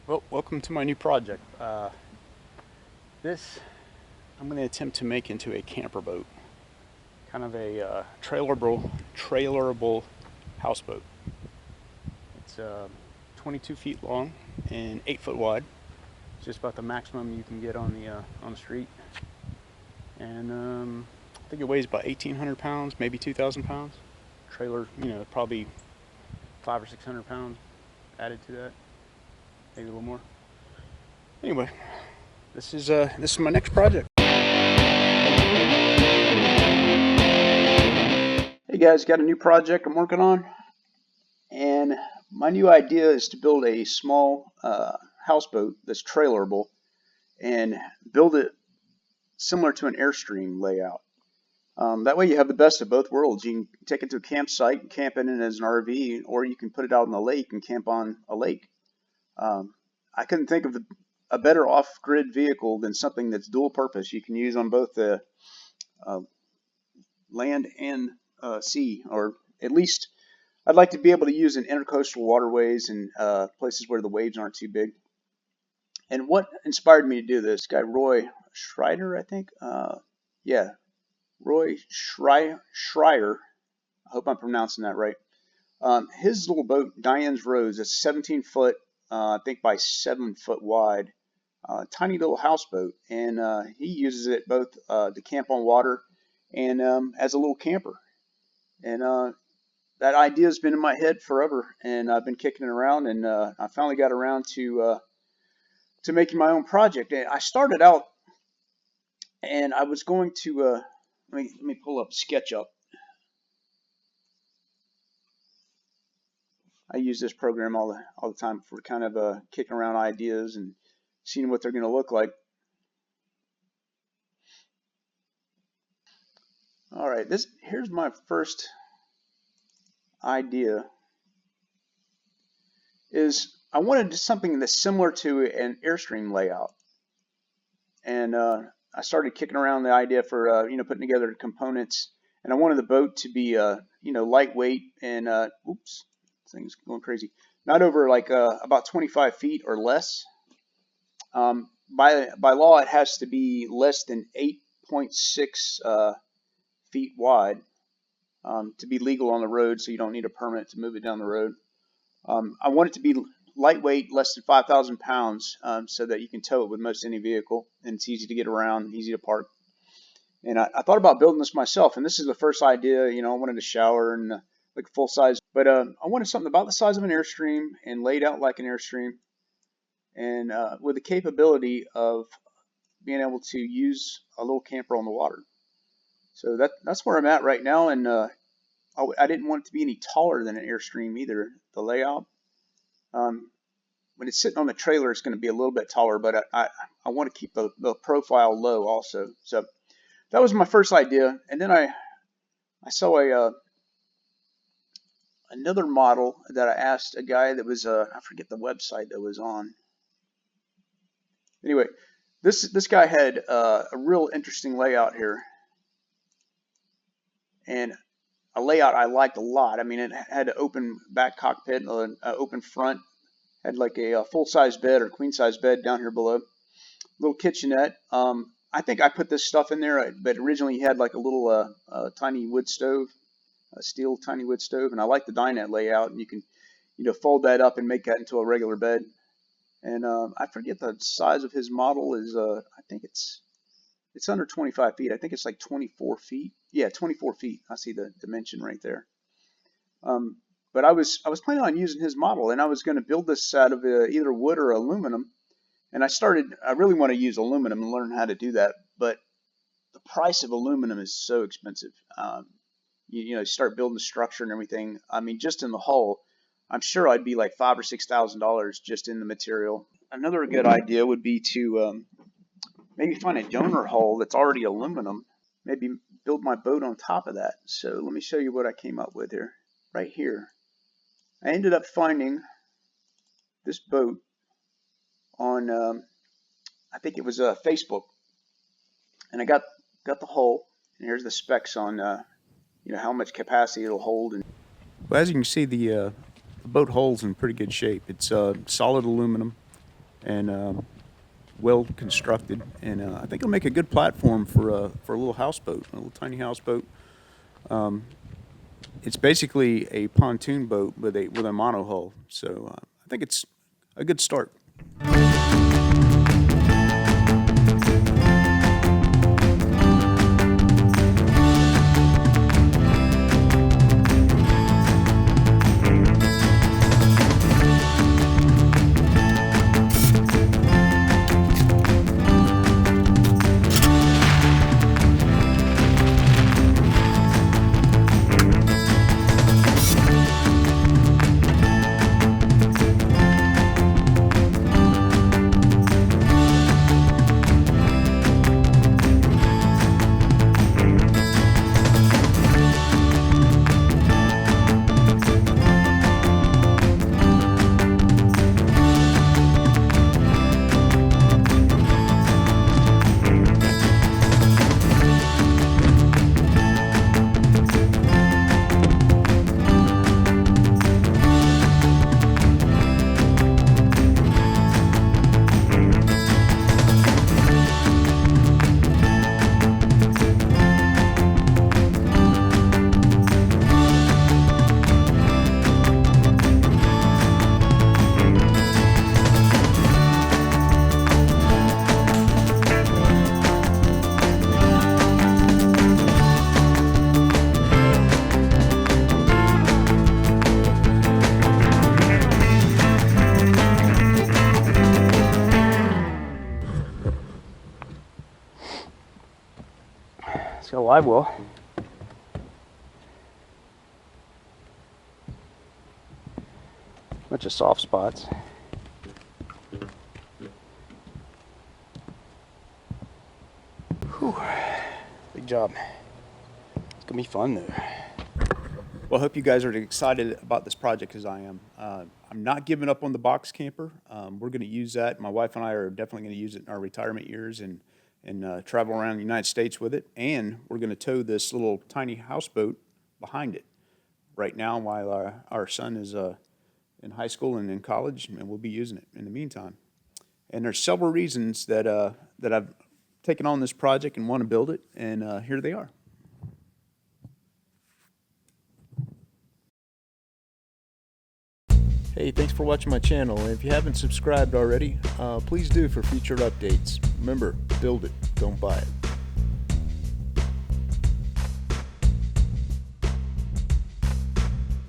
Well, welcome to my new project. This I'm going to attempt to make into a camper boat, kind of a trailerable houseboat. It's 22 feet long and 8 foot wide. It's just about the maximum you can get on the street, and I think it weighs about 1,800 pounds, maybe 2,000 pounds. Trailer, probably 500 or 600 pounds added to that, maybe a little more. Anyway, this is my next project. Hey guys, got a new project I'm working on, and my new idea is to build a small houseboat that's trailerable and build it similar to an Airstream layout. That way you have the best of both worlds. You can take it to a campsite and camp in it as an RV, or you can put it out on the lake and camp on a lake. I couldn't think of a better off-grid vehicle than something that's dual purpose. You can use on both the uh, land and sea, or at least I'd like to be able to use in intercoastal waterways and places where the waves aren't too big. And what inspired me to do this? Guy Roy Schreider, I think. Yeah, Roy Schreier. I hope I'm pronouncing that right. His little boat, Diane's Rose, is 17 foot, I think by 7 foot wide. Tiny little houseboat, and he uses it both to camp on water and as a little camper. And that idea has been in my head forever, and I've been kicking it around, and I finally got around to making my own project. And I started out, and I was going to let me pull up SketchUp. I use this program all the time for kind of kicking around ideas and seeing what they're going to look like. All right, here's my first idea. Is I wanted something that's similar to an Airstream layout, and I started kicking around the idea for putting together components, and I wanted the boat to be lightweight and oops, thing's going crazy. Not over like about 25 feet or less. By law, it has to be less than 8.6 feet wide to be legal on the road, so you don't need a permit to move it down the road. I want it to be lightweight, less than 5,000 pounds, so that you can tow it with most any vehicle, and it's easy to get around, easy to park. And I thought about building this myself, and this is the first idea. I wanted a shower and like full size, but I wanted something about the size of an Airstream and laid out like an Airstream, and with the capability of being able to use a little camper on the water. So that's where I'm at right now, and I didn't want it to be any taller than an Airstream either. The layout. When it's sitting on the trailer, it's going to be a little bit taller, but I want to keep the profile low also. So that was my first idea, and then I saw another model that I asked a guy that was I forget the website that was on. Anyway, this guy had a real interesting layout here, and a layout I liked a lot. I mean, it had an open back cockpit, an open front, had like a full-size bed or queen-size bed down here below, little kitchenette. I think I put this stuff in there, but originally he had like a little tiny wood stove, a steel tiny wood stove, and I like the dinette layout, and you can fold that up and make that into a regular bed. And I forget the size of his model is I think it's under 25 feet. I think it's like 24 feet. Yeah, 24 feet. I see the dimension right there. But I was planning on using his model, and I was going to build this out of either wood or aluminum. And I really want to use aluminum and learn how to do that, but the price of aluminum is so expensive. You start building the structure and everything. I mean, just in the hull, I'm sure I'd be like $5,000 or $6,000 just in the material. Another good idea would be to maybe find a donor hull that's already aluminum, maybe build my boat on top of that. So let me show you what I came up with here. Right here, I ended up finding this boat on I think it was Facebook, and I got the hull, and here's the specs on how much capacity it'll hold. And well, as you can see, the boat hull's in pretty good shape. It's solid aluminum. and well constructed, and I think it'll make a good platform for a little houseboat, a little tiny houseboat. It's basically a pontoon boat with a monohull, so I think it's a good start. It's got a live well. Bunch of soft spots. Whew. Big job. It's gonna be fun though. Well, I hope you guys are excited about this project as I am. I'm not giving up on the box camper. We're going to use that. My wife and I are definitely going to use it in our retirement years and travel around the United States with it. And we're going to tow this little tiny houseboat behind it right now while our son is in high school and in college, and we'll be using it in the meantime. And there's several reasons that I've taken on this project and want to build it, and here they are. Hey, thanks for watching my channel, and if you haven't subscribed already, please do for future updates. Remember, build it, don't buy it.